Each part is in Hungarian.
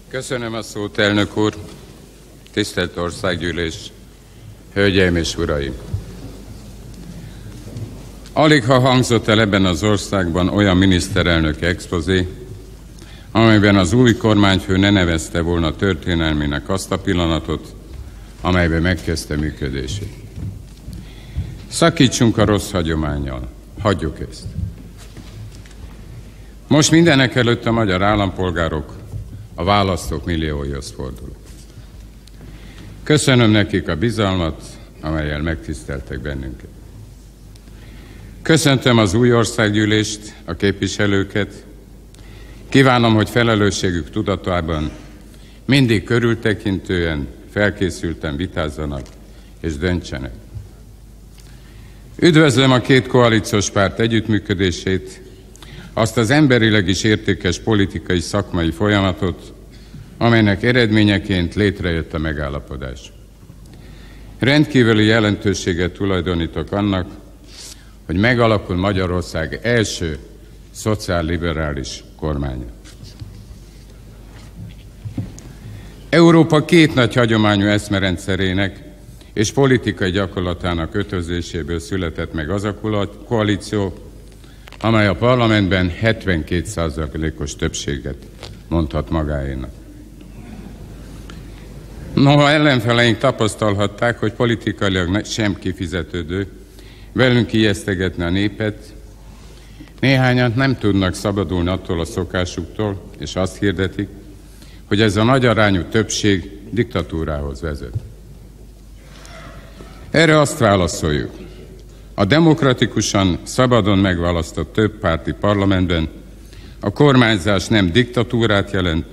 Köszönöm a szót, elnök úr, tisztelt országgyűlés, hölgyeim és uraim! Aligha hangzott el ebben az országban olyan miniszterelnök expozé, amelyben az új kormányfő ne nevezte volna történelmének azt a pillanatot, amelyben megkezdte működését. Szakítsunk a rossz hagyománnyal, hagyjuk ezt. Most mindenekelőtt a magyar állampolgárok, a választók millióihoz fordulok. Köszönöm nekik a bizalmat, amellyel megtiszteltek bennünket. Köszöntöm az új országgyűlést, a képviselőket. Kívánom, hogy felelősségük tudatában mindig körültekintően, felkészülten vitázzanak és döntsenek. Üdvözlöm a két koalíciós párt együttműködését, azt az emberileg is értékes politikai szakmai folyamatot, amelynek eredményeként létrejött a megállapodás. Rendkívüli jelentőséget tulajdonítok annak, hogy megalakul Magyarország első szociálliberális kormánya. Európa két nagy hagyományú eszmerendszerének és politikai gyakorlatának ötvözéséből született meg az a koalíció, amely a parlamentben 72%-os többséget mondhat magáénak. Noha ellenfeleink tapasztalhatták, hogy politikailag sem kifizetődő velünk ijesztegetni a népet, néhányan nem tudnak szabadulni attól a szokásuktól, és azt hirdetik, hogy ez a nagyarányú többség diktatúrához vezet. Erre azt válaszoljuk: a demokratikusan, szabadon megválasztott többpárti parlamentben a kormányzás nem diktatúrát jelent,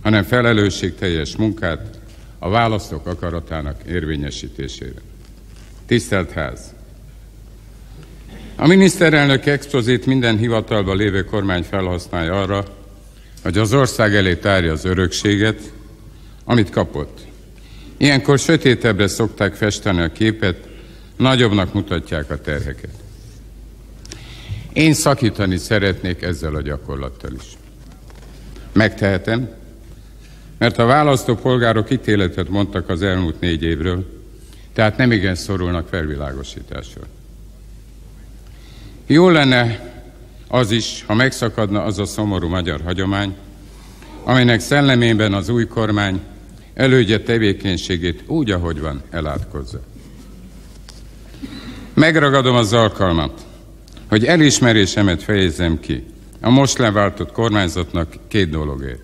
hanem felelősségteljes munkát a választók akaratának érvényesítésére. Tisztelt Ház! A miniszterelnök expozét minden hivatalban lévő kormány felhasználja arra, hogy az ország elé tárja az örökséget, amit kapott. Ilyenkor sötétebbre szokták festeni a képet, nagyobbnak mutatják a terheket. Én szakítani szeretnék ezzel a gyakorlattal is. Megtehetem, mert a választópolgárok ítéletet mondtak az elmúlt 4 évről, tehát nemigen szorulnak felvilágosításra. Jó lenne az is, ha megszakadna az a szomorú magyar hagyomány, amelynek szellemében az új kormány elődje tevékenységét úgy, ahogy van, elátkozza. Megragadom az alkalmat, hogy elismerésemet fejezzem ki a most leváltott kormányzatnak 2 dologért.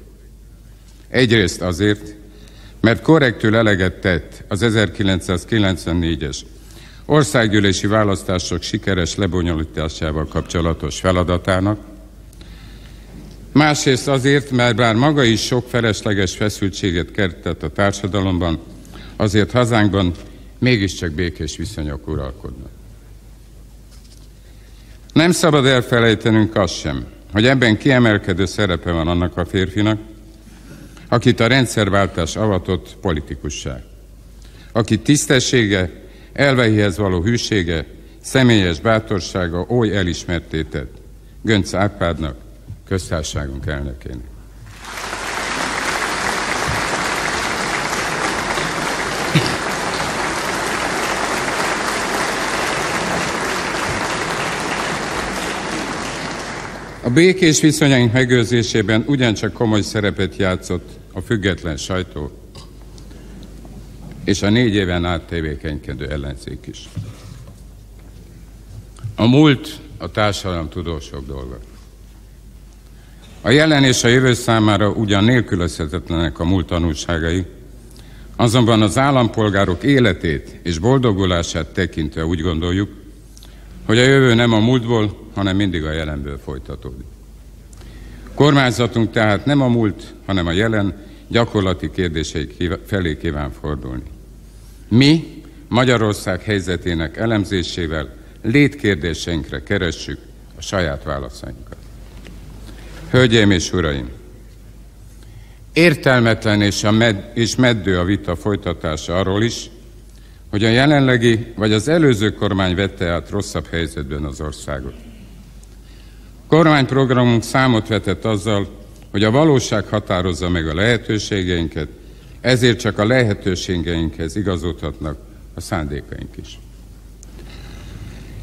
Egyrészt azért, mert korrektül eleget tett az 1994-es országgyűlési választások sikeres lebonyolításával kapcsolatos feladatának. Másrészt azért, mert bár maga is sok felesleges feszültséget keltett a társadalomban, azért hazánkban mégiscsak békés viszonyok uralkodnak. Nem szabad elfelejtenünk azt sem, hogy ebben kiemelkedő szerepe van annak a férfinak, akit a rendszerváltás avatott politikusság, aki tisztessége, elveihez való hűsége, személyes bátorsága oly elismertté tett Göncz Árpádnak, köztársaságunk elnökének. A békés viszonyaink megőrzésében ugyancsak komoly szerepet játszott a független sajtó és a 4 éven át tevékenykedő ellenzék is. A múlt a társadalom tudósok dolga. A jelen és a jövő számára ugyan nélkülözhetetlenek a múlt tanulságai, azonban az állampolgárok életét és boldogulását tekintve úgy gondoljuk, hogy a jövő nem a múltból, hanem mindig a jelenből folytatódik. Kormányzatunk tehát nem a múlt, hanem a jelen gyakorlati kérdései felé kíván fordulni. Mi Magyarország helyzetének elemzésével létkérdéseinkre keressük a saját válaszainkat. Hölgyeim és uraim! Értelmetlen és meddő a vita folytatása arról is, hogy a jelenlegi vagy az előző kormány vette át rosszabb helyzetben az országot. Kormányprogramunk számot vetett azzal, hogy a valóság határozza meg a lehetőségeinket, ezért csak a lehetőségeinkhez igazodhatnak a szándékaink is.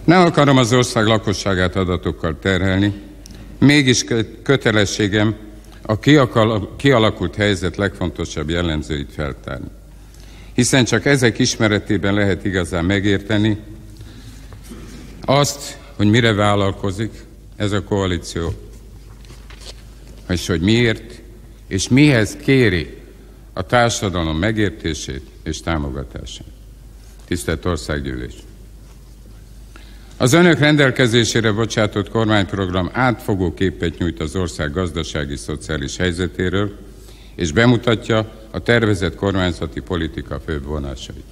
Nem akarom az ország lakosságát adatokkal terhelni, mégis kötelességem a kialakult helyzet legfontosabb jellemzőit feltárni. Hiszen csak ezek ismeretében lehet igazán megérteni azt, hogy mire vállalkozik ez a koalíció, és hogy miért, és mihez kéri a társadalom megértését és támogatását. Tisztelt Országgyűlés! Az önök rendelkezésére bocsátott kormányprogram átfogó képet nyújt az ország gazdasági-szociális helyzetéről, és bemutatja a tervezett kormányzati politika főbb vonásait.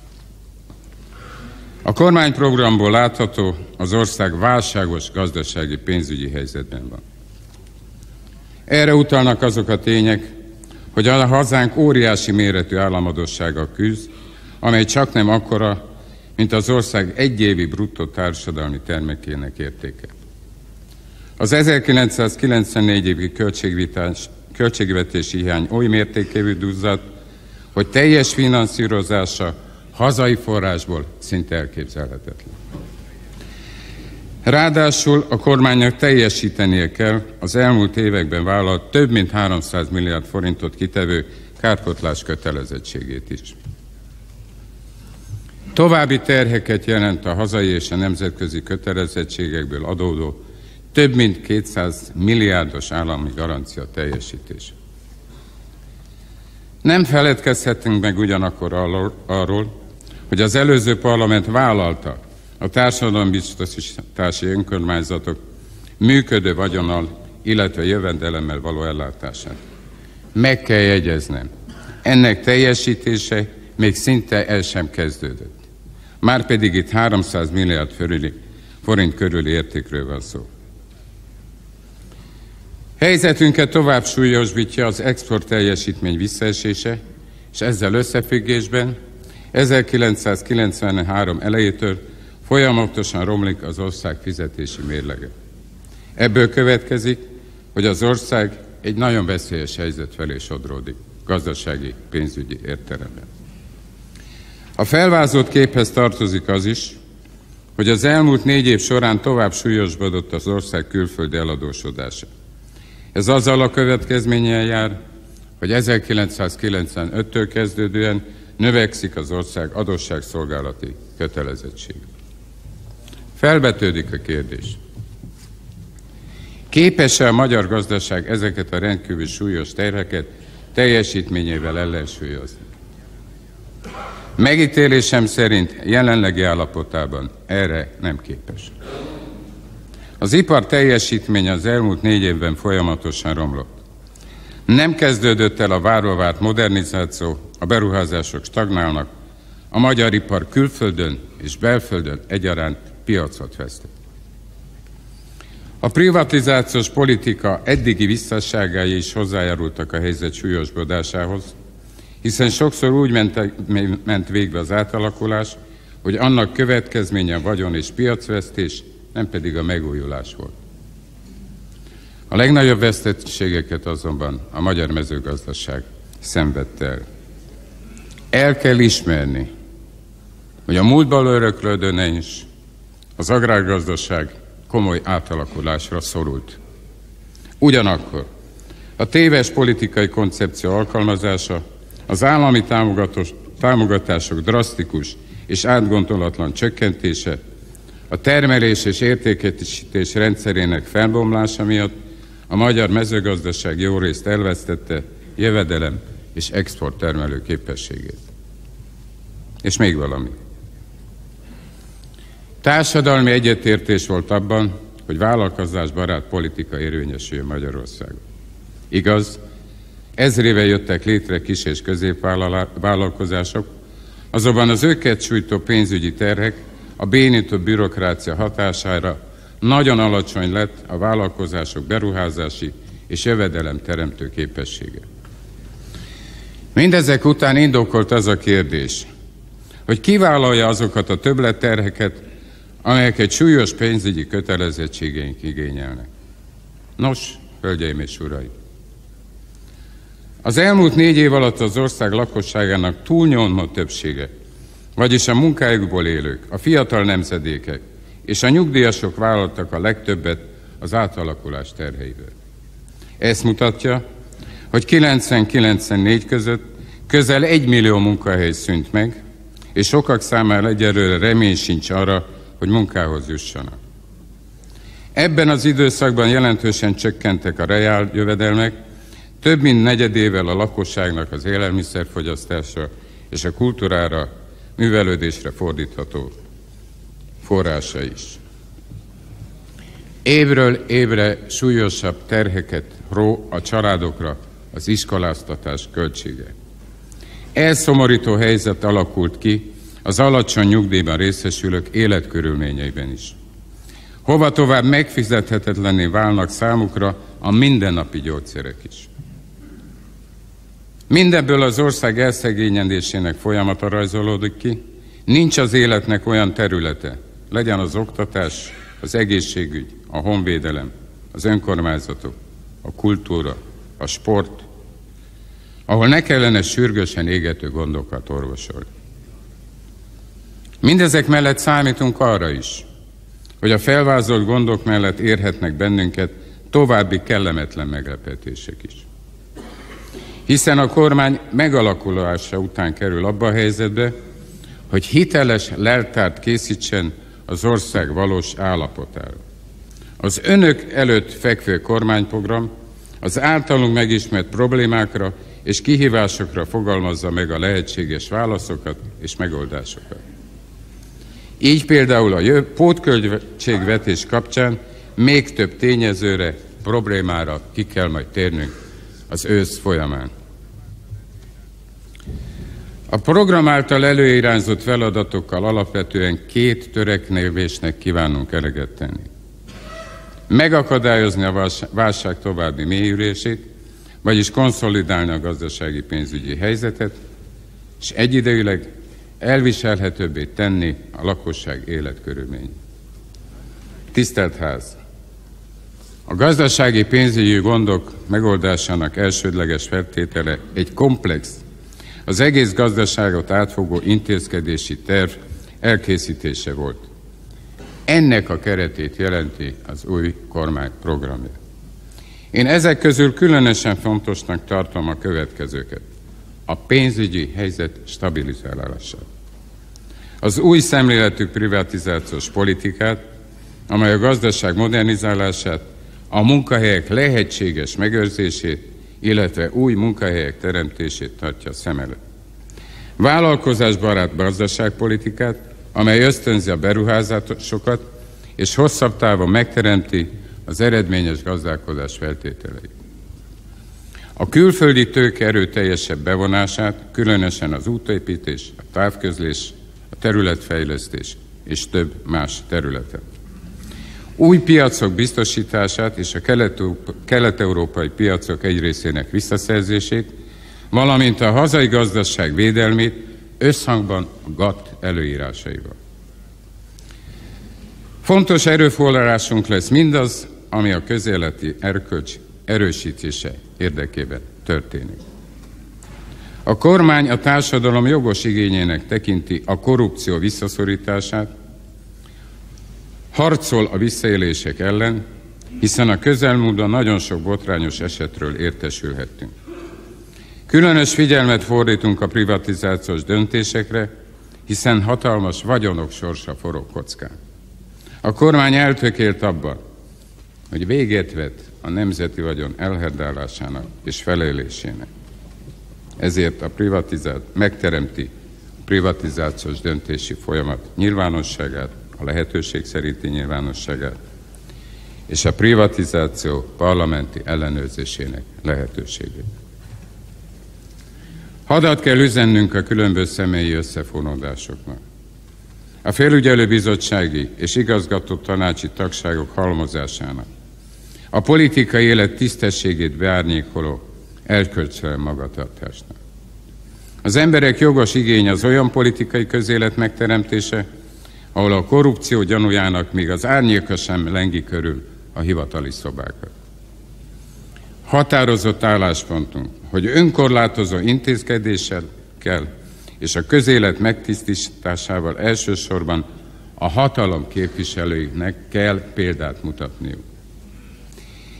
A kormányprogramból látható, az ország válságos gazdasági pénzügyi helyzetben van. Erre utalnak azok a tények, hogy a hazánk óriási méretű államadóssággal küzd, amely csaknem akkora, mint az ország egyévi bruttó társadalmi termékének értéke. Az 1994 évi költségvetési hiány oly mértékű duzzadt, hogy teljes finanszírozása hazai forrásból szinte elképzelhetetlen. Ráadásul a kormánynak teljesítenie kell az elmúlt években vállalt több mint 300 milliárd forintot kitevő kárpótlás kötelezettségét is. További terheket jelent a hazai és a nemzetközi kötelezettségekből adódó több mint 200 milliárdos állami garancia teljesítése. Nem feledkezhetünk meg ugyanakkor arról, hogy az előző parlament vállalta a társadalombiztosítási önkormányzatok működő vagyonnal, illetve jövedelemmel való ellátását. Meg kell jegyeznem, ennek teljesítése még szinte el sem kezdődött. Márpedig itt 300 milliárd forint körüli értékről van szó. Helyzetünket tovább súlyosbítja az export teljesítmény visszaesése, és ezzel összefüggésben 1993 elejétől folyamatosan romlik az ország fizetési mérlege. Ebből következik, hogy az ország egy nagyon veszélyes helyzet felé sodródik, gazdasági, pénzügyi értelemben. A felvázolt képhez tartozik az is, hogy az elmúlt 4 év során tovább súlyosbodott az ország külföldi eladósodása. Ez azzal a következménnyel jár, hogy 1995-től kezdődően növekszik az ország adósságszolgálati kötelezettsége. Felvetődik a kérdés. Képes-e a magyar gazdaság ezeket a rendkívül súlyos terheket teljesítményével ellensúlyozni? Megítélésem szerint jelenlegi állapotában erre nem képes. Az ipar teljesítménye az elmúlt 4 évben folyamatosan romlott. Nem kezdődött el a várva várt modernizáció, a beruházások stagnálnak, a magyar ipar külföldön és belföldön egyaránt piacot vesztett. A privatizációs politika eddigi visszásságai is hozzájárultak a helyzet súlyosbodásához, hiszen sokszor úgy ment végbe az átalakulás, hogy annak következménye a vagyon és piacvesztés, nem pedig a megújulás volt. A legnagyobb veszteségeket azonban a magyar mezőgazdaság szenvedte el. El kell ismerni, hogy a múltból öröklődően is az agrárgazdaság komoly átalakulásra szorult. Ugyanakkor a téves politikai koncepció alkalmazása, az állami támogatások drasztikus és átgondolatlan csökkentése, a termelés és értékesítés rendszerének felbomlása miatt a magyar mezőgazdaság jó részt elvesztette jövedelem és exporttermelő képességét. És még valami. Társadalmi egyetértés volt abban, hogy vállalkozásbarát politika érvényesüljön Magyarországon. Igaz, ezrével jöttek létre kis- és középvállalkozások, azonban az őket sújtó pénzügyi terhek, a bénító bürokrácia hatására nagyon alacsony lett a vállalkozások beruházási és jövedelem teremtő képessége. Mindezek után indokolt az a kérdés, hogy ki vállalja azokat a többletterheket, amelyeket súlyos pénzügyi kötelezettségeink igényelnek. Nos, hölgyeim és uraim, Az elmúlt 4 év alatt az ország lakosságának túlnyomó többsége, vagyis a munkájukból élők, a fiatal nemzedékek és a nyugdíjasok vállaltak a legtöbbet az átalakulás terheiből. Ezt mutatja, hogy 90-94 között közel 1 millió munkahely szűnt meg, és sokak számára egyelőre remény sincs arra, hogy munkához jussanak. Ebben az időszakban jelentősen csökkentek a reál jövedelmek, több mint negyedével a lakosságnak az élelmiszerfogyasztása és a kultúrára, művelődésre fordítható forrása is. Évről évre súlyosabb terheket ró a családokra az iskoláztatás költsége. Elszomorító helyzet alakult ki az alacsony nyugdíjban részesülők életkörülményeiben is. Hova tovább megfizethetetlenné válnak számukra a mindennapi gyógyszerek is. Mindebből az ország elszegényedésének folyamata rajzolódik ki, nincs az életnek olyan területe, legyen az oktatás, az egészségügy, a honvédelem, az önkormányzatok, a kultúra, a sport, ahol ne kellene sürgősen égető gondokat orvosolni. Mindezek mellett számítunk arra is, hogy a felvázolt gondok mellett érhetnek bennünket további kellemetlen meglepetések is. Hiszen a kormány megalakulása után kerül abba a helyzetbe, hogy hiteles leltárt készítsen az ország valós állapotára. Az önök előtt fekvő kormányprogram az általunk megismert problémákra és kihívásokra fogalmazza meg a lehetséges válaszokat és megoldásokat. Így például a pótköltségvetés kapcsán még több tényezőre, problémára ki kell majd térnünk az ősz folyamán. A program által előirányzott feladatokkal alapvetően 2 törekvésnek kívánunk eleget tenni. Megakadályozni a válság további mélyülését, vagyis konszolidálni a gazdasági pénzügyi helyzetet, és egyidejűleg elviselhetőbbé tenni a lakosság életkörülményét. Tisztelt Ház! A gazdasági pénzügyi gondok megoldásának elsődleges feltétele egy komplex, az egész gazdaságot átfogó intézkedési terv elkészítése volt. Ennek a keretét jelenti az új kormány programja. Én ezek közül különösen fontosnak tartom a következőket. A pénzügyi helyzet stabilizálását. Az új szemléletű privatizációs politikát, amely a gazdaság modernizálását, a munkahelyek lehetséges megőrzését, illetve új munkahelyek teremtését tartja szem előtt. Vállalkozásbarát gazdaságpolitikát, amely ösztönzi a beruházásokat, és hosszabb távon megteremti az eredményes gazdálkodás feltételeit. A külföldi tőke erőteljesebb bevonását, különösen az útépítés, a távközlés, a területfejlesztés és több más területen. Új piacok biztosítását és a kelet-európai piacok egy részének visszaszerzését, valamint a hazai gazdaság védelmét összhangban a GATT előírásaival. Fontos erőforrásunk lesz mindaz, ami a közéleti erkölcs erősítése érdekében történik. A kormány a társadalom jogos igényének tekinti a korrupció visszaszorítását, harcol a visszaélések ellen, hiszen a közelmúltban nagyon sok botrányos esetről értesülhettünk. Különös figyelmet fordítunk a privatizációs döntésekre, hiszen hatalmas vagyonok sorsa forog kockán. A kormány eltökélt abban, hogy véget vet a nemzeti vagyon elherdálásának és felélésének. Ezért megteremti a privatizációs döntési folyamat nyilvánosságát, a lehetőség szerinti nyilvánosságát, és a privatizáció parlamenti ellenőrzésének lehetőségét. Hadat kell üzennünk a különböző személyi összefonódásoknak. A felügyelőbizottsági és igazgató tanácsi tagságok halmozásának, a politikai élet tisztességét beárnyékoló erkölcstelen magatartásnak. Az emberek jogos igénye az olyan politikai közélet megteremtése, ahol a korrupció gyanújának még az árnyéka sem lengi körül a hivatali szobákat. Határozott álláspontunk, hogy önkorlátozó intézkedésekkel és a közélet megtisztításával elsősorban a hatalom képviselőinek kell példát mutatniuk.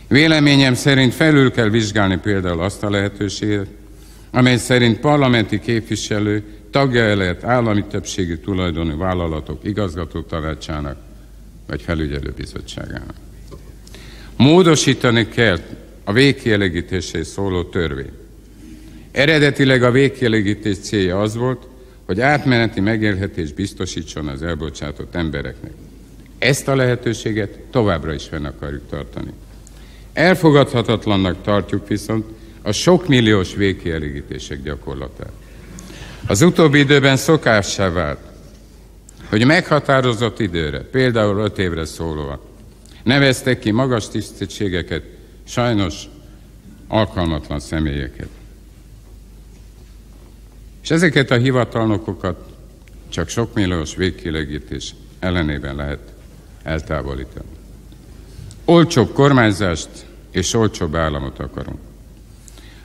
Véleményem szerint felül kell vizsgálni például azt a lehetőséget, amely szerint parlamenti képviselő tagja lehet állami többségű tulajdonú vállalatok igazgatótanácsának vagy felügyelőbizottságának. Módosítani kell a végkielégítéshez szóló törvény. Eredetileg a végkielégítés célja az volt, hogy átmeneti megélhetést biztosítson az elbocsátott embereknek. Ezt a lehetőséget továbbra is fenn akarjuk tartani. Elfogadhatatlannak tartjuk viszont a sok milliós végkielégítések gyakorlatát. Az utóbbi időben szokássá vált, hogy meghatározott időre, például 5 évre szólóan neveztek ki magas tisztségeket, sajnos alkalmatlan személyeket. És ezeket a hivatalnokokat csak sok milliós végkielégítés ellenében lehet eltávolítani. Olcsóbb kormányzást és olcsóbb államot akarunk.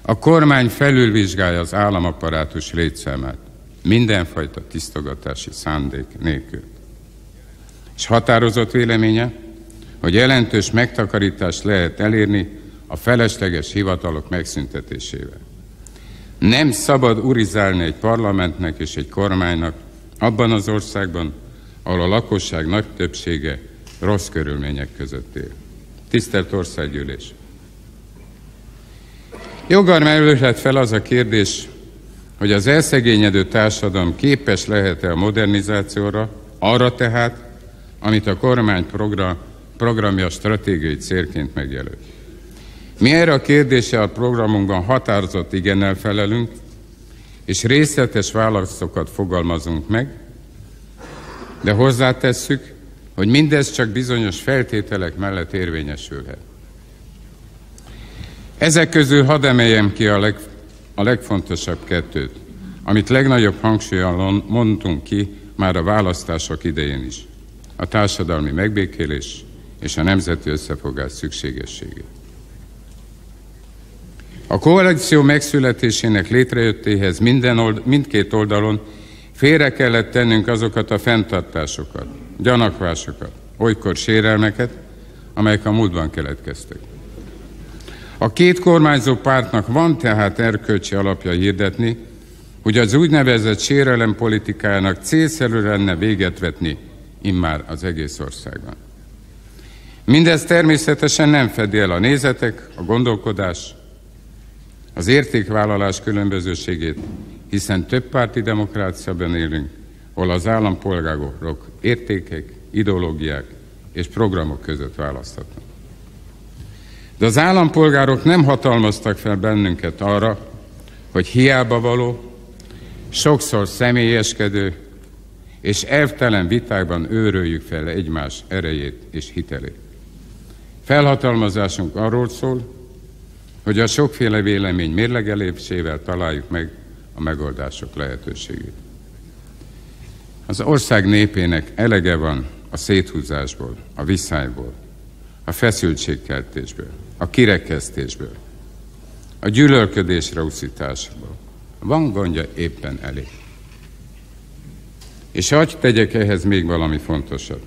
A kormány felülvizsgálja az államapparátus létszámát, mindenfajta tisztogatási szándék nélkül. És határozott véleménye, hogy jelentős megtakarítást lehet elérni a felesleges hivatalok megszüntetésével. Nem szabad urizálni egy parlamentnek és egy kormánynak abban az országban, ahol a lakosság nagy többsége rossz körülmények között él. Tisztelt Országgyűlés! Joggal merülhet fel az a kérdés, hogy az elszegényedő társadalom képes lehet-e a modernizációra, arra tehát, amit a kormány programja stratégiai célként megjelöl. Mi erre a kérdésre a programunkban határozott igennel felelünk, és részletes válaszokat fogalmazunk meg, de hozzátesszük, hogy mindez csak bizonyos feltételek mellett érvényesülhet. Ezek közül hadd emeljem ki a legfontosabb kettőt, amit legnagyobb hangsúllyal mondtunk ki már a választások idején is. A társadalmi megbékélés és a nemzeti összefogás szükségessége. A koalíció megszületésének létrejöttéhez mindkét oldalon félre kellett tennünk azokat a fenntartásokat, gyanakvásokat, olykor sérelmeket, amelyek a múltban keletkeztek. A két kormányzó pártnak van tehát erkölcsi alapja hirdetni, hogy az úgynevezett sérelem-politikájának célszerű lenne véget vetni immár az egész országban. Mindez természetesen nem fedi el a nézetek, a gondolkodás, az értékvállalás különbözőségét, hiszen többpárti demokráciában élünk, ahol az állampolgárok értékek, ideológiák és programok között választhatnak. De az állampolgárok nem hatalmaztak fel bennünket arra, hogy hiába való, sokszor személyeskedő és elvtelen vitákban őröljük fel egymás erejét és hitelét. Felhatalmazásunk arról szól, hogy a sokféle vélemény mérlegelésével találjuk meg a megoldások lehetőségét. Az ország népének elege van a széthúzásból, a viszályból, a feszültségkeltésből, a kirekesztésből, a gyűlölködésre uszításból. Van gondja éppen elég. És hadd tegyek ehhez még valami fontosabb.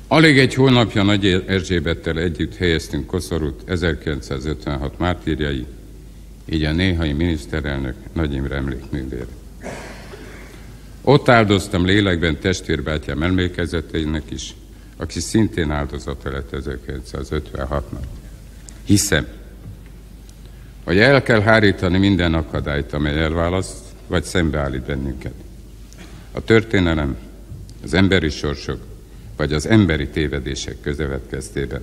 Alig egy hónapja Nagy Erzsébettel együtt helyeztünk Koszorút 1956 mártírjai, így a néhai miniszterelnök Nagy Imre emlékművére. Ott áldoztam lélekben testvérbátyám emlékezeteinek is, aki szintén áldozata lett 1956-nak. Hiszem, hogy el kell hárítani minden akadályt, amely elválaszt, vagy szembeállít bennünket. A történelem, az emberi sorsok, vagy az emberi tévedések közövetkeztében.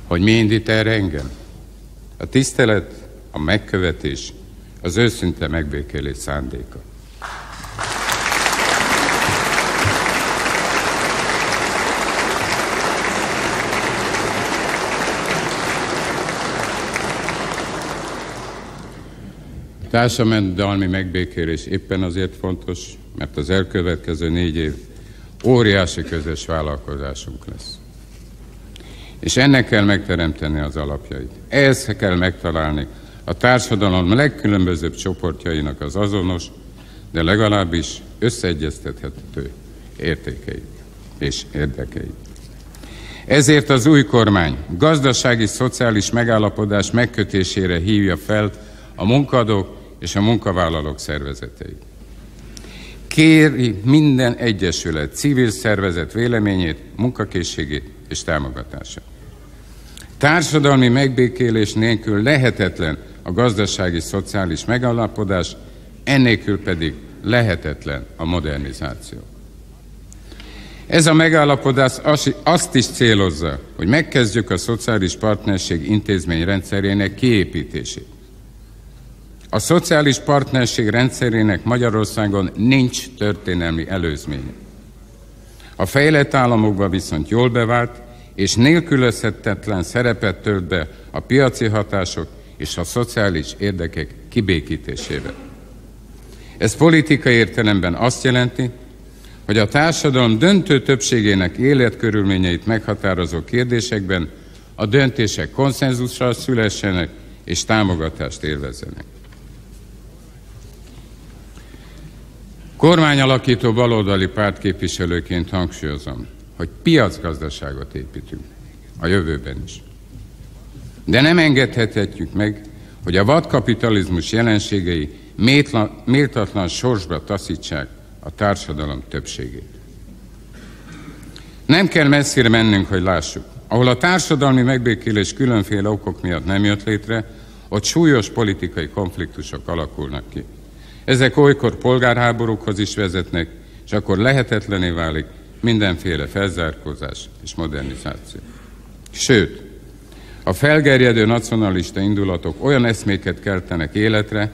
Hogy mi indít erre engem? A tisztelet, a megkövetés, az őszinte megbékélés szándéka. Társadalmi megbékélés éppen azért fontos, mert az elkövetkező 4 év óriási közös vállalkozásunk lesz. és ennek kell megteremteni az alapjait. Ehhez kell megtalálni a társadalom legkülönbözőbb csoportjainak az azonos, de legalábbis összeegyeztethető értékeit és érdekeit. Ezért az új kormány gazdasági, szociális megállapodás megkötésére hívja fel a munkadók és a munkavállalók szervezeteit. Kéri minden egyesület, civil szervezet véleményét, munkakészségét és támogatását. Társadalmi megbékélés nélkül lehetetlen a gazdasági, szociális megállapodás, ennélkül pedig lehetetlen a modernizáció. Ez a megállapodás azt is célozza, hogy megkezdjük a szociális partnerség intézményrendszerének kiépítését. A szociális partnerség rendszerének Magyarországon nincs történelmi előzménye. A fejlett államokban viszont jól bevált és nélkülözhetetlen szerepet tölt be a piaci hatások és a szociális érdekek kibékítésében. Ez politikai értelemben azt jelenti, hogy a társadalom döntő többségének életkörülményeit meghatározó kérdésekben a döntések konszenzussal szülessenek és támogatást élvezzenek. Kormányalakító baloldali pártképviselőként hangsúlyozom, hogy piacgazdaságot építünk a jövőben is. De nem engedhetjük meg, hogy a vadkapitalizmus jelenségei méltatlan sorsba taszítsák a társadalom többségét. Nem kell messzire mennünk, hogy lássuk. Ahol a társadalmi megbékélés különféle okok miatt nem jött létre, ott súlyos politikai konfliktusok alakulnak ki. Ezek olykor polgárháborúkhoz is vezetnek, és akkor lehetetlené válik mindenféle felzárkózás és modernizáció. Sőt, a felgerjedő nacionalista indulatok olyan eszméket keltenek életre,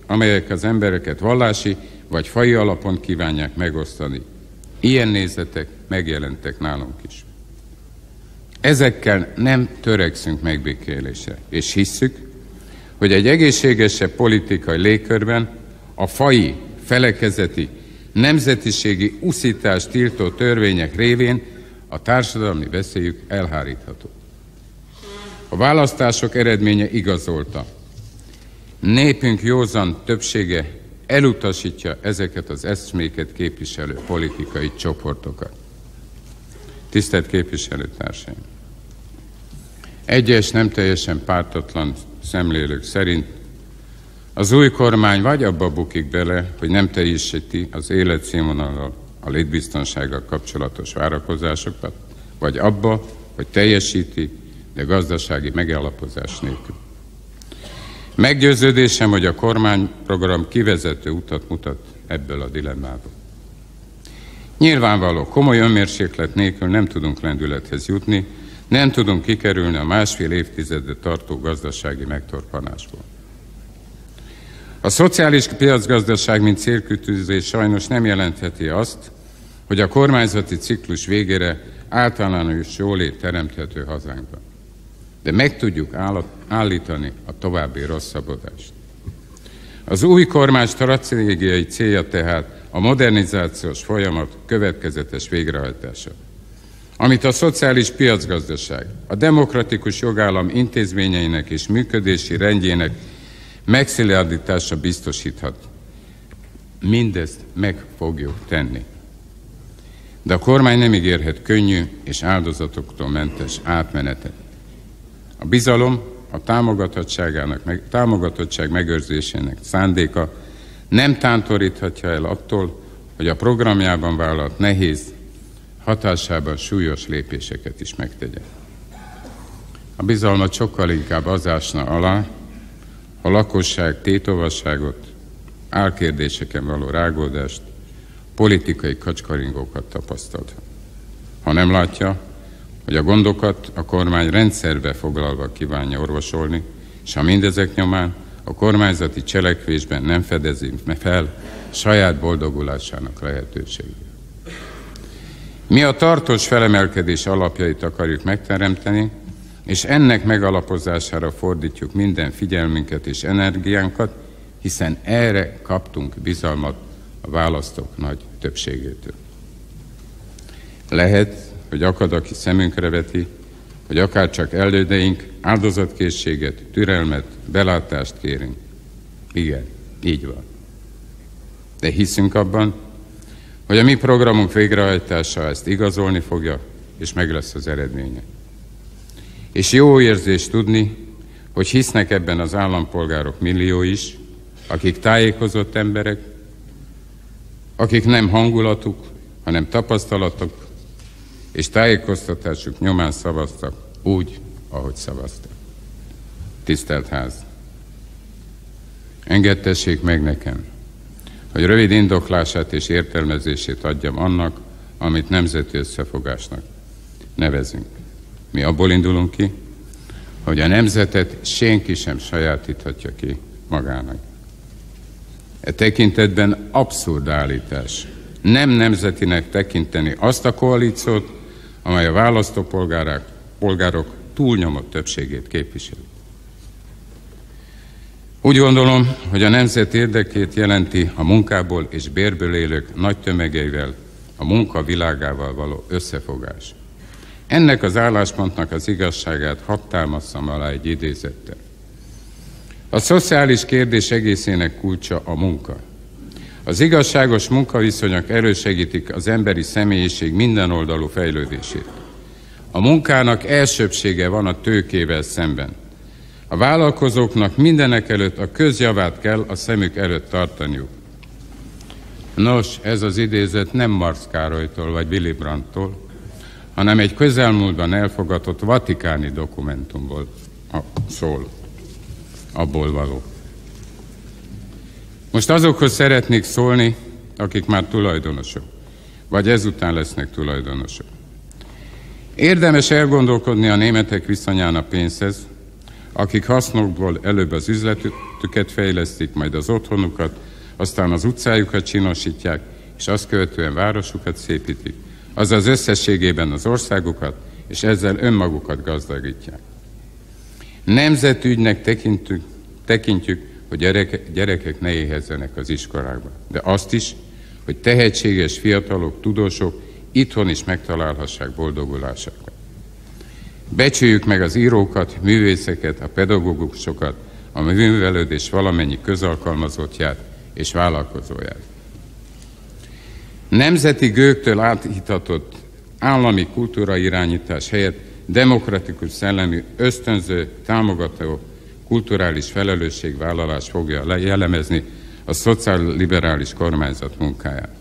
amelyek az embereket vallási vagy faji alapon kívánják megosztani. Ilyen nézetek megjelentek nálunk is. Ezekkel nem törekszünk megbékélésre, és hisszük, hogy egy egészségesebb politikai légkörben a faji, felekezeti, nemzetiségi uszítást tiltó törvények révén a társadalmi veszélyük elhárítható. A választások eredménye igazolta. Népünk józan többsége elutasítja ezeket az eszméket képviselő politikai csoportokat. Tisztelt képviselőtársaim! Egyes nem teljesen pártatlan szemlélők szerint az új kormány vagy abba bukik bele, hogy nem teljesíti az életszínvonallal, a létbiztonsággal kapcsolatos várakozásokat, vagy abba, hogy teljesíti, de gazdasági megállapozás nélkül. Meggyőződésem, hogy a kormányprogram kivezető utat mutat ebből a dilemmából. Nyilvánvaló, komoly önmérséklet nélkül nem tudunk lendülethez jutni, nem tudunk kikerülni a másfél évtizedet tartó gazdasági megtorpanásból. A szociális piacgazdaság, mint célkitűzés sajnos nem jelentheti azt, hogy a kormányzati ciklus végére általános jólét teremthető hazánkban. De meg tudjuk állítani a további rosszabbodást. Az új kormány stratégiai célja tehát a modernizációs folyamat következetes végrehajtása, amit a szociális piacgazdaság, a demokratikus jogállam intézményeinek és működési rendjének megszilárdítása biztosíthat. Mindezt meg fogjuk tenni. De a kormány nem ígérhet könnyű és áldozatoktól mentes átmenetet. A bizalom, a támogatottság megőrzésének szándéka nem tántoríthatja el attól, hogy a programjában vállalt nehéz, hatásában súlyos lépéseket is megtegye. A bizalmat sokkal inkább az ásna alá, a lakosság tétovasságot, álkérdéseken való rágódást, politikai kacskaringókat tapasztalt. Ha nem látja, hogy a gondokat a kormány rendszerbe foglalva kívánja orvosolni, és ha mindezek nyomán a kormányzati cselekvésben nem fedezi fel saját boldogulásának lehetőségét. Mi a tartós felemelkedés alapjait akarjuk megteremteni, és ennek megalapozására fordítjuk minden figyelmünket és energiánkat, hiszen erre kaptunk bizalmat a választók nagy többségétől. Lehet, hogy akad, aki szemünkre veti, hogy akár csak elődeink áldozatkészséget, türelmet, belátást kérünk. Igen, így van. De hiszünk abban, hogy a mi programunk végrehajtása ezt igazolni fogja, és meg lesz az eredménye. És jó érzés tudni, hogy hisznek ebben az állampolgárok millió is, akik tájékozott emberek, akik nem hangulatuk, hanem tapasztalatok és tájékoztatásuk nyomán szavaztak úgy, ahogy szavaztak. Tisztelt Ház! Engedtessék meg nekem, hogy rövid indoklását és értelmezését adjam annak, amit nemzeti összefogásnak nevezünk. Mi abból indulunk ki, hogy a nemzetet senki sem sajátíthatja ki magának. E tekintetben abszurd állítás nem nemzetinek tekinteni azt a koalíciót, amely a választópolgárok túlnyomó többségét képviseli. Úgy gondolom, hogy a nemzet érdekét jelenti a munkából és bérből élők nagy tömegeivel, a munka világával való összefogás. Ennek az álláspontnak az igazságát hadd támasszam alá egy idézettel. A szociális kérdés egészének kulcsa a munka. Az igazságos munkaviszonyok elősegítik az emberi személyiség mindenoldalú fejlődését. A munkának elsőbbsége van a tőkével szemben. A vállalkozóknak mindenekelőtt a közjavát kell a szemük előtt tartaniuk. Nos, ez az idézet nem Marx Károlytól vagy Willy Brandttól, hanem egy közelmúltban elfogadott vatikáni dokumentumból szól, abból való. Most azokhoz szeretnék szólni, akik már tulajdonosok, vagy ezután lesznek tulajdonosok. Érdemes elgondolkodni a németek viszonyán a pénzhez, akik hasznokból előbb az üzletüket fejlesztik, majd az otthonukat, aztán az utcájukat csinosítják, és azt követően városukat szépítik, azaz összességében az országukat, és ezzel önmagukat gazdagítják. Nemzetügynek tekintjük, hogy gyerekek ne éhezzenek az iskolákba, de azt is, hogy tehetséges fiatalok, tudósok itthon is megtalálhassák boldogulásukat. Becsüljük meg az írókat, művészeket, a pedagógusokat, a művelődés valamennyi közalkalmazottját és vállalkozóját. Nemzeti gőgtől áthitatott állami kultúrairányítás helyett demokratikus szellemű, ösztönző, támogató, kulturális felelősségvállalás fogja jellemezni a szociálliberális kormányzat munkáját.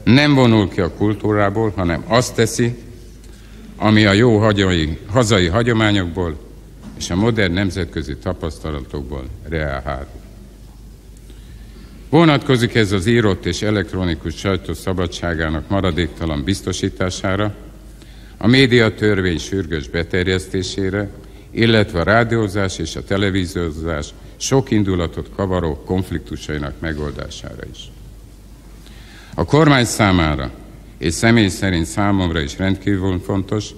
Nem vonul ki a kultúrából, hanem azt teszi, ami a jó hazai hagyományokból és a modern nemzetközi tapasztalatokból reál. Vonatkozik ez az írott és elektronikus sajtó szabadságának maradéktalan biztosítására, a médiatörvény sürgős beterjesztésére, illetve a rádiózás és a televíziózás sok indulatot kavaró konfliktusainak megoldására is. A kormány számára, és személy szerint számomra is rendkívül fontos,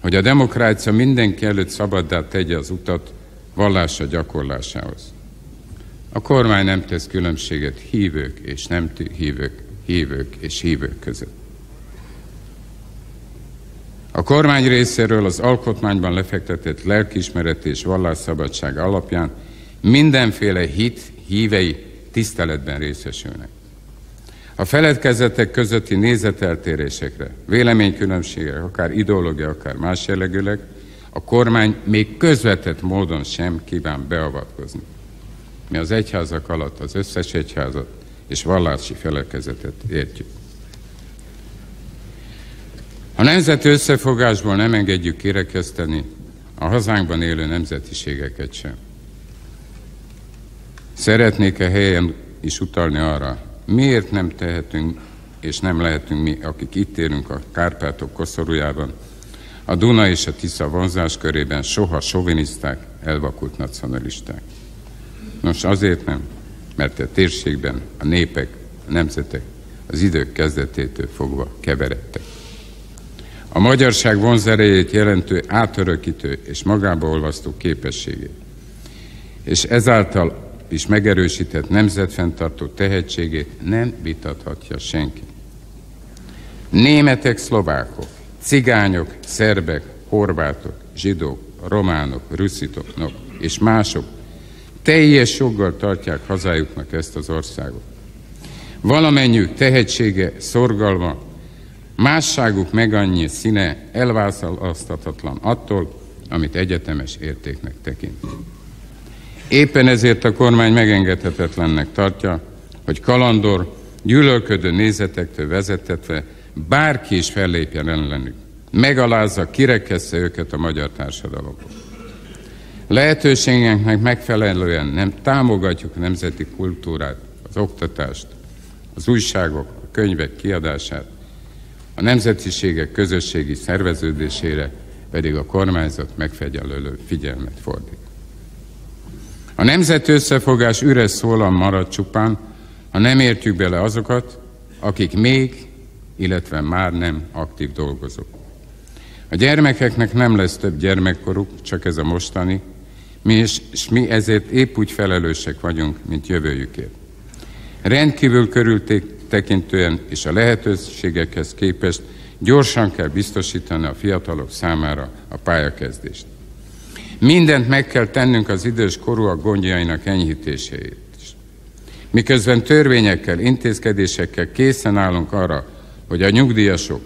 hogy a demokrácia mindenki előtt szabaddá tegye az utat vallása gyakorlásához. A kormány nem tesz különbséget hívők és nem hívők, hívők és hívők között. A kormány részéről az alkotmányban lefektetett lelkiismeret és vallásszabadság alapján mindenféle hit hívei tiszteletben részesülnek. A feledkezetek közötti nézeteltérésekre, véleménykülönbségek, akár ideológia, akár más jellegűleg, a kormány még közvetett módon sem kíván beavatkozni. Mi az egyházak alatt az összes egyházat és vallási felekezetet értjük. A nemzeti összefogásból nem engedjük kirekeszteni a hazánkban élő nemzetiségeket sem. Szeretnék a helyen is utalni arra, miért nem tehetünk és nem lehetünk mi, akik itt élünk a Kárpátok koszorújában, a Duna és a Tisza vonzás körében soha soviniszták, elvakult nacionalisták. Nos, azért nem, mert a térségben a népek, a nemzetek az idők kezdetétől fogva keveredtek. A magyarság vonzerejét jelentő átörökítő és magába olvasztó képességét, és ezáltal is megerősített nemzetfenntartó tehetségét nem vitathatja senki. Németek, szlovákok, cigányok, szerbek, horvátok, zsidók, románok, ruszitoknak és mások teljes joggal tartják hazájuknak ezt az országot. Valamennyiük tehetsége, szorgalma, másságuk meg annyi színe elválaszthatatlan attól, amit egyetemes értéknek tekint. Éppen ezért a kormány megengedhetetlennek tartja, hogy kalandor, gyűlölködő nézetektől vezetetve bárki is fellépjen ellenük, megalázza, kirekessze őket a magyar társadalomból. Lehetőségeknek megfelelően nem támogatjuk a nemzeti kultúrát, az oktatást, az újságok, a könyvek kiadását, a nemzetiségek közösségi szerveződésére pedig a kormányzat megfigyelő figyelmet fordít. A nemzeti összefogás üres szólam marad csupán, ha nem értjük bele azokat, akik még, illetve már nem aktív dolgozók. A gyermekeknek nem lesz több gyermekkoruk, csak ez a mostani, és mi ezért épp úgy felelősek vagyunk, mint jövőjükért. Rendkívül körültekintően és a lehetőségekhez képest gyorsan kell biztosítani a fiatalok számára a pályakezdést. Mindent meg kell tennünk az idős korúak gondjainak enyhítéséért is. Miközben törvényekkel, intézkedésekkel készen állunk arra, hogy a nyugdíjasok,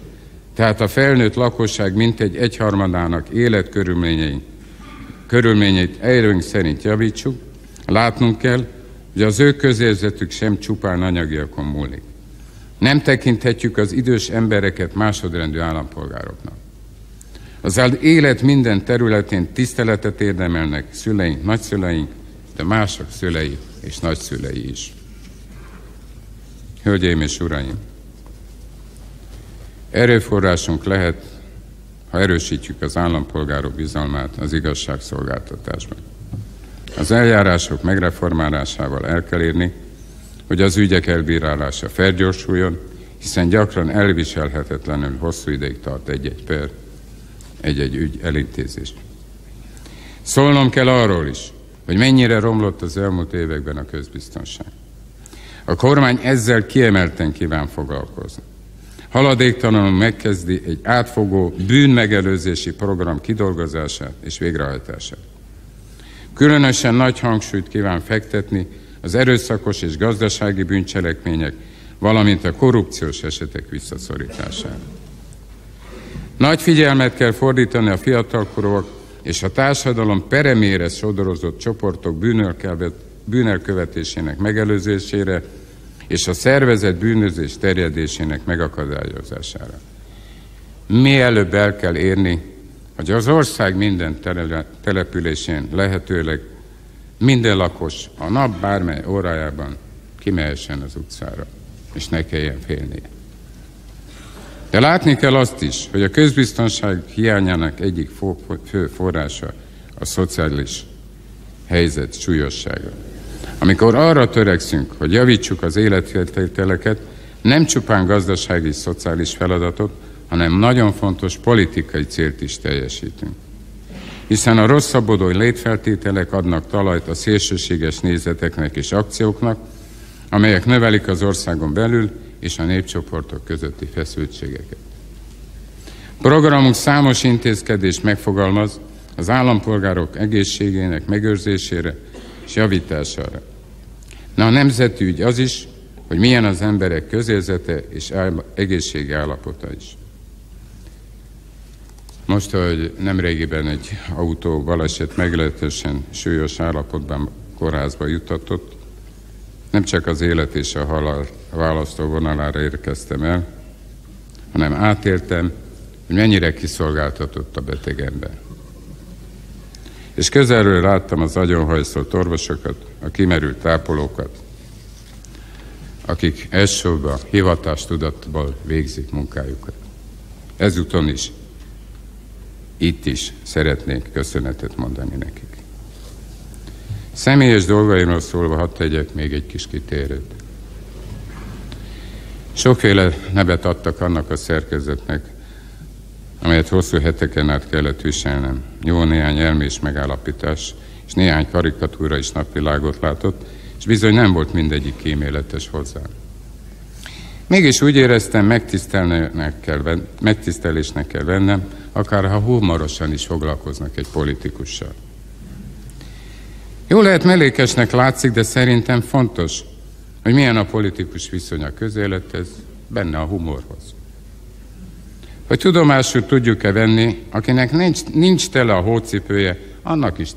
tehát a felnőtt lakosság mintegy egyharmadának életkörülményeit erőnk szerint javítsuk, látnunk kell, hogy az ő közérzetük sem csupán anyagiakon múlik. Nem tekinthetjük az idős embereket másodrendű állampolgároknak. Az élet minden területén tiszteletet érdemelnek szüleink, nagyszüleink, de mások szülei és nagyszülei is. Hölgyeim és uraim! Erőforrásunk lehet, ha erősítjük az állampolgárok bizalmát az igazságszolgáltatásban. Az eljárások megreformálásával el kell érni, hogy az ügyek elbírálása felgyorsuljon, hiszen gyakran elviselhetetlenül hosszú ideig tart egy-egy per, egy-egy ügy elintézés. Szólnom kell arról is, hogy mennyire romlott az elmúlt években a közbiztonság. A kormány ezzel kiemelten kíván foglalkozni. Haladéktalanul megkezdi egy átfogó bűnmegelőzési program kidolgozását és végrehajtását. Különösen nagy hangsúlyt kíván fektetni az erőszakos és gazdasági bűncselekmények, valamint a korrupciós esetek visszaszorítására. Nagy figyelmet kell fordítani a fiatalkorúak és a társadalom peremére sodorozott csoportok bűnelkövetésének megelőzésére és a szervezett bűnözés terjedésének megakadályozására. Mielőbb el kell érni, hogy az ország minden településén lehetőleg minden lakos a nap bármely órájában kimehessen az utcára, és ne kelljen félnie. De látni kell azt is, hogy a közbiztonság hiányának egyik fő forrása a szociális helyzet súlyossága. Amikor arra törekszünk, hogy javítsuk az életfeltételeket, nem csupán gazdasági és szociális feladatot, hanem nagyon fontos politikai célt is teljesítünk. Hiszen a rosszabbodó létfeltételek adnak talajt a szélsőséges nézeteknek és akcióknak, amelyek növelik az országon belül és a népcsoportok közötti feszültségeket. Programunk számos intézkedést megfogalmaz az állampolgárok egészségének megőrzésére és javítására. Na, a nemzeti ügy az is, hogy milyen az emberek közérzete és egészségi állapota is. Most, hogy nemrégiben egy autó baleset meglehetősen súlyos állapotban kórházba juttatott, nem csak az élet és a halál választóvonalára érkeztem el, hanem átéltem, hogy mennyire kiszolgáltatott a beteg ember. És közelről láttam az agyonhajszolt orvosokat, a kimerült ápolókat, akik elsősorban hivatástudatból végzik munkájukat. Ezúton is, itt is szeretnék köszönetet mondani nekik. Személyes dolgaimról szólva hadd tegyek még egy kis kitérőt. Sokféle nevet adtak annak a szerkezetnek, amelyet hosszú heteken át kellett viselnem. Jó néhány elmés megállapítás, és néhány karikatúra is napvilágot látott, és bizony nem volt mindegyik kíméletes hozzám. Mégis úgy éreztem, megtisztelésnek kell vennem, akár ha humorosan is foglalkoznak egy politikussal. Jó lehet mellékesnek látszik, de szerintem fontos, hogy milyen a politikus viszonya a közélethez, benne a humorhoz. Hogy tudomásul tudjuk-e venni, akinek nincs tele a hócipője, annak is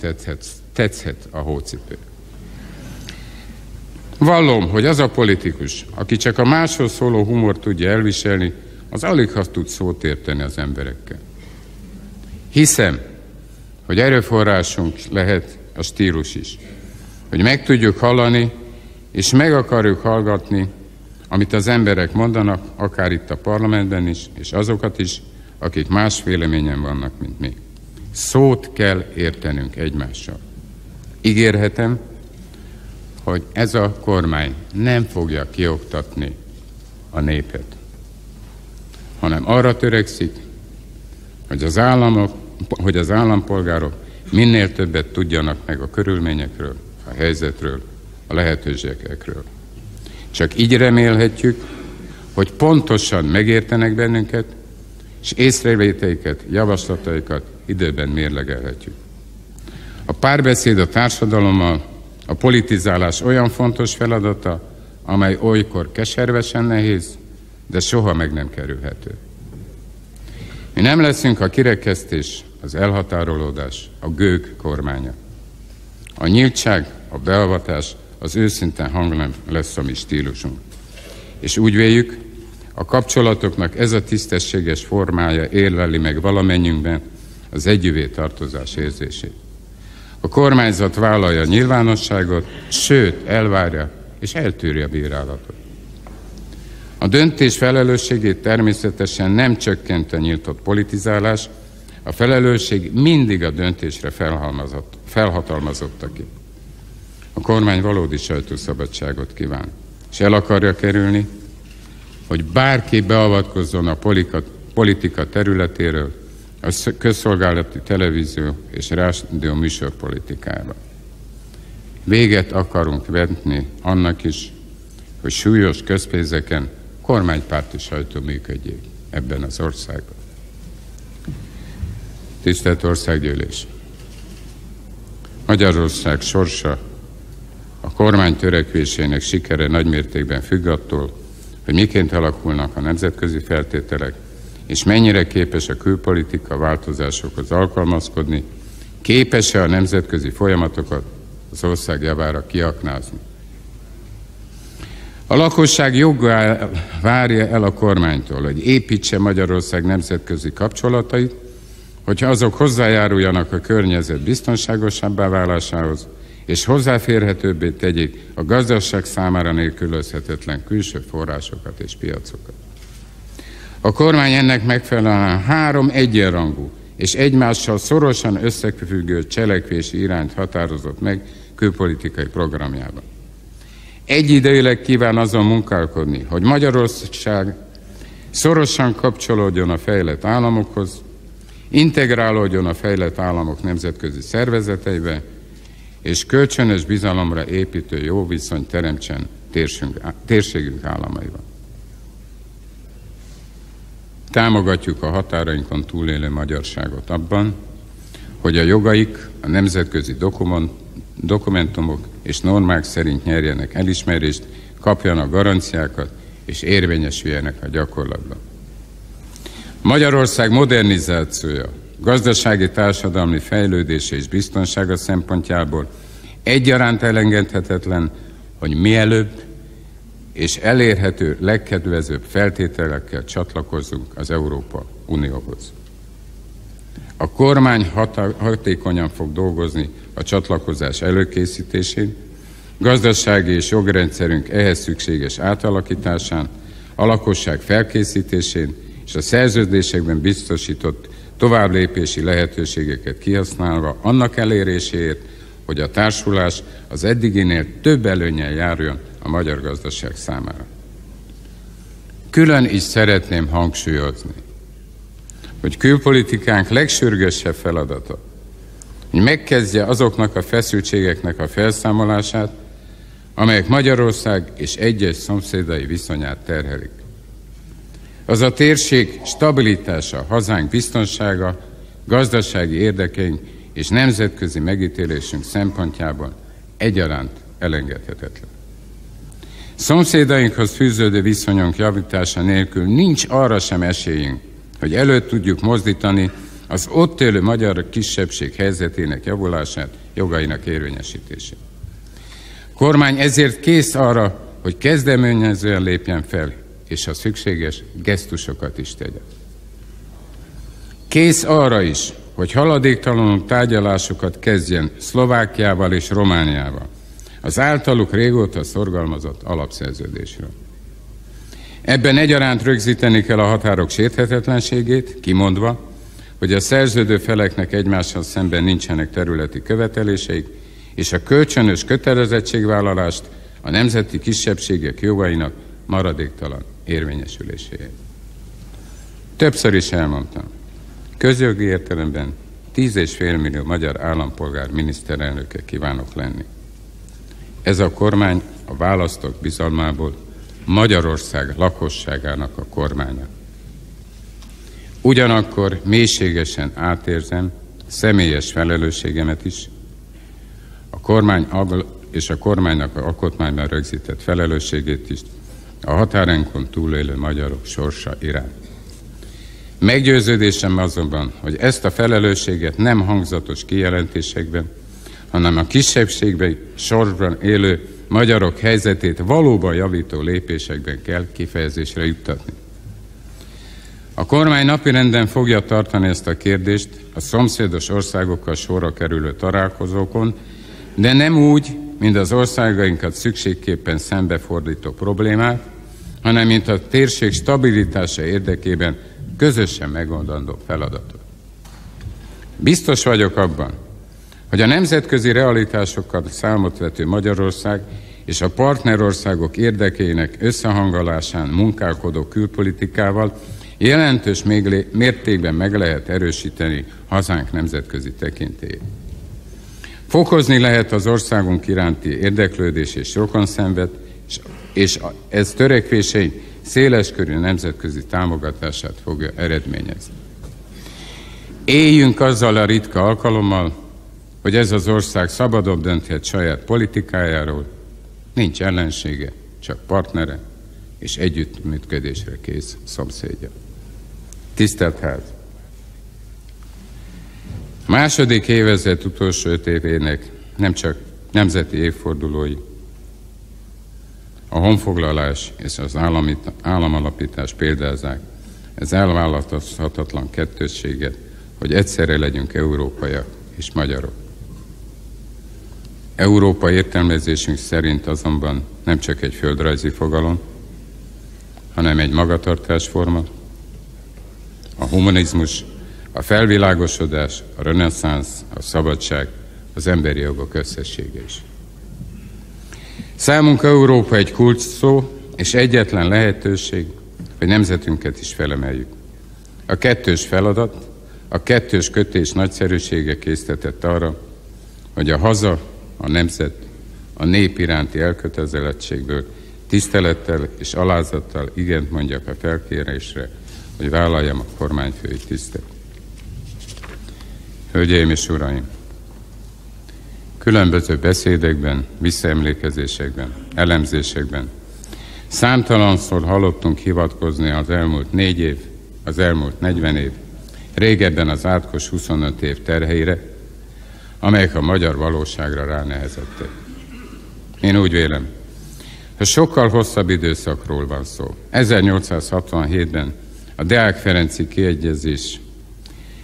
tetszhet a hócipő. Vallom, hogy az a politikus, aki csak a máshoz szóló humort tudja elviselni, az aligha tud szót érteni az emberekkel. Hiszem, hogy erőforrásunk lehet a stílus is, hogy meg tudjuk hallani, és meg akarjuk hallgatni, amit az emberek mondanak, akár itt a parlamentben is, és azokat is, akik más véleményen vannak, mint mi. Szót kell értenünk egymással. Ígérhetem, hogy ez a kormány nem fogja kioktatni a népet, hanem arra törekszik, hogy az állampolgárok minél többet tudjanak meg a körülményekről, a helyzetről, a lehetőségekről. Csak így remélhetjük, hogy pontosan megértenek bennünket, és észrevéteiket, javaslataikat időben mérlegelhetjük. A párbeszéd a társadalommal, a politizálás olyan fontos feladata, amely olykor keservesen nehéz, de soha meg nem kerülhető. Mi nem leszünk a kirekesztés, az elhatárolódás, a gőg kormánya. A nyíltság, a beavatás, az őszinte hangnem lesz a mi stílusunk. És úgy véljük, a kapcsolatoknak ez a tisztességes formája érleli meg valamennyiünkben az együvé tartozás érzését. A kormányzat vállalja a nyilvánosságot, sőt, elvárja és eltűri a bírálatot. A döntés felelősségét természetesen nem csökkent a nyíltott politizálás, a felelősség mindig a döntésre felhatalmazottaké. A kormány valódi sajtószabadságot kíván, és el akarja kerülni, hogy bárki beavatkozzon a politika területéről a közszolgálati televízió és rádió műsorpolitikába. Véget akarunk vetni annak is, hogy súlyos közpénzeken kormánypárti sajtó működjék ebben az országban. Tisztelt Országgyűlés! Magyarország sorsa, a kormány törekvésének sikere nagymértékben függ attól, hogy miként alakulnak a nemzetközi feltételek, és mennyire képes a külpolitika változásokhoz alkalmazkodni, képes-e a nemzetközi folyamatokat az ország javára kiaknázni. A lakosság joggal várja el a kormánytól, hogy építse Magyarország nemzetközi kapcsolatait, hogyha azok hozzájáruljanak a környezet biztonságosabbá válásához, és hozzáférhetőbbé tegyék a gazdaság számára nélkülözhetetlen külső forrásokat és piacokat. A kormány ennek megfelelően 3 egyenrangú és egymással szorosan összefüggő cselekvési irányt határozott meg külpolitikai programjában. Egyidejűleg kíván azon munkálkodni, hogy Magyarország szorosan kapcsolódjon a fejlett államokhoz, integrálódjon a fejlett államok nemzetközi szervezeteibe, és kölcsönös bizalomra építő jó viszonyt teremtsen térségünk államaiban. Támogatjuk a határainkon túlélő magyarságot abban, hogy a jogaik a nemzetközi dokumentumok és normák szerint nyerjenek elismerést, kapjanak garanciákat és érvényesüljenek a gyakorlatban. Magyarország modernizációja, gazdasági társadalmi fejlődése és biztonsága szempontjából egyaránt elengedhetetlen, hogy mielőbb és elérhető legkedvezőbb feltételekkel csatlakozzunk az Európa Unióhoz. A kormány hatékonyan fog dolgozni a csatlakozás előkészítésén, gazdasági és jogrendszerünk ehhez szükséges átalakításán, a lakosság felkészítésén és a szerződésekben biztosított továbblépési lehetőségeket kihasználva annak eléréséért, hogy a társulás az eddiginél több előnnyel járjon a magyar gazdaság számára. Külön is szeretném hangsúlyozni, hogy külpolitikánk legsürgősebb feladata, hogy megkezdje azoknak a feszültségeknek a felszámolását, amelyek Magyarország és egyes szomszédai viszonyát terhelik. Az a térség stabilitása, hazánk biztonsága, gazdasági érdekeink és nemzetközi megítélésünk szempontjából egyaránt elengedhetetlen. Szomszédainkhoz fűződő viszonyunk javítása nélkül nincs arra sem esélyünk, hogy elő tudjuk mozdítani az ott élő magyar kisebbség helyzetének javulását, jogainak érvényesítését. A kormány ezért kész arra, hogy kezdeményezően lépjen fel, és ha szükséges, gesztusokat is tegyen. Kész arra is, hogy haladéktalanul tárgyalásokat kezdjen Szlovákiával és Romániával, az általuk régóta szorgalmazott alapszerződésről. Ebben egyaránt rögzíteni kell a határok sérthetetlenségét, kimondva, hogy a szerződő feleknek egymással szemben nincsenek területi követeléseik, és a kölcsönös kötelezettségvállalást a nemzeti kisebbségek jogainak maradéktalan érvényesüléséért. Többször is elmondtam, közjogi értelemben 10,5 millió magyar állampolgár miniszterelnöke kívánok lenni. Ez a kormány a választók bizalmából Magyarország lakosságának a kormánya. Ugyanakkor mélységesen átérzem személyes felelősségemet is, a kormány és a kormánynak a alkotmányban rögzített felelősségét is a határenkon túlélő magyarok sorsa iránt. Meggyőződésem azonban, hogy ezt a felelősséget nem hangzatos kijelentésekben, hanem a kisebbségben sorban élő magyarok helyzetét valóban javító lépésekben kell kifejezésre juttatni. A kormány napirenden fogja tartani ezt a kérdést a szomszédos országokkal sorra kerülő találkozókon, de nem úgy, mint az országainkat szükségképpen szembefordító problémát, hanem mint a térség stabilitása érdekében közösen megoldandó feladatot. Biztos vagyok abban, hogy a nemzetközi realitásokkal számot vető Magyarország és a partnerországok érdekeinek összehangolásán munkálkodó külpolitikával jelentős mértékben meg lehet erősíteni hazánk nemzetközi tekintélyét. Fokozni lehet az országunk iránti érdeklődés és rokonszenvet, és ez törekvéseink széleskörű nemzetközi támogatását fogja eredményezni. Éljünk azzal a ritka alkalommal, hogy ez az ország szabadon dönthet saját politikájáról, nincs ellensége, csak partnere és együttműködésre kész szomszédja. Tisztelt Ház! A második évezred utolsó 5 évének nem csak nemzeti évfordulói, a honfoglalás és az államalapítás példázzák ez elválaszthatatlan kettősséget, hogy egyszerre legyünk európaiak és magyarok. Európa értelmezésünk szerint azonban nem csak egy földrajzi fogalom, hanem egy magatartásforma, a humanizmus, a felvilágosodás, a reneszánsz, a szabadság, az emberi jogok összessége is. Számunkra Európa egy kulcs szó, és egyetlen lehetőség, hogy nemzetünket is felemeljük. A kettős feladat, a kettős kötés nagyszerűsége késztetett arra, hogy a haza, a nemzet, a nép iránti elkötelezettségből tisztelettel és alázattal igent mondjak a felkérésre, hogy vállaljam a kormányfői tisztet. Hölgyeim és uraim! Különböző beszédekben, visszaemlékezésekben, elemzésekben számtalanszor hallottunk hivatkozni az elmúlt 4 év, az elmúlt 40 év, régebben az átkos 25 év terheire, amelyek a magyar valóságra ránehezettek. Én úgy vélem, hogy sokkal hosszabb időszakról van szó. 1867-ben a Deák-Ferenci kiegyezés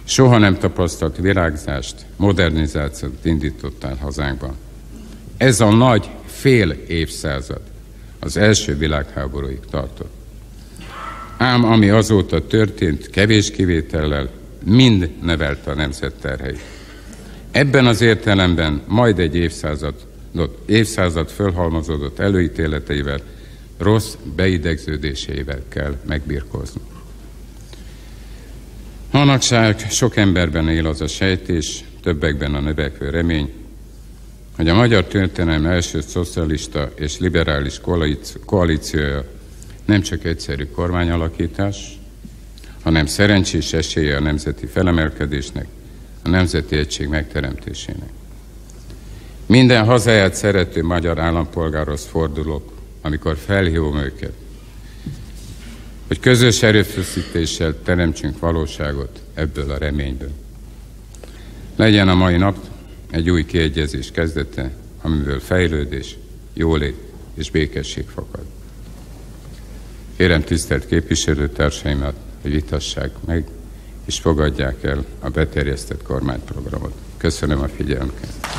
soha nem tapasztalt virágzást, modernizációt indított el hazánkban. Ez a nagy fél évszázad az első világháborúig tartott. Ám ami azóta történt, kevés kivétellel mind növelte a nemzet terheit. Ebben az értelemben majd egy évszázad fölhalmozódott előítéleteivel, rossz beidegződéseivel kell megbirkózni. Manapság sok emberben él az a sejtés, többekben a növekvő remény, hogy a magyar történelem első szocialista és liberális koalíciója nem csak egyszerű kormányalakítás, hanem szerencsés esélye a nemzeti felemelkedésnek, a nemzeti egység megteremtésének. Minden hazáját szerető magyar állampolgárhoz fordulok, amikor felhívom őket, hogy közös erőfeszítéssel teremtsünk valóságot ebből a reményből. Legyen a mai nap egy új kiegyezés kezdete, amiből fejlődés, jólét és békesség fakad. Kérem tisztelt képviselőtársaimat, hogy vitassák meg és fogadják el a beterjesztett kormányprogramot. Köszönöm a figyelmüket.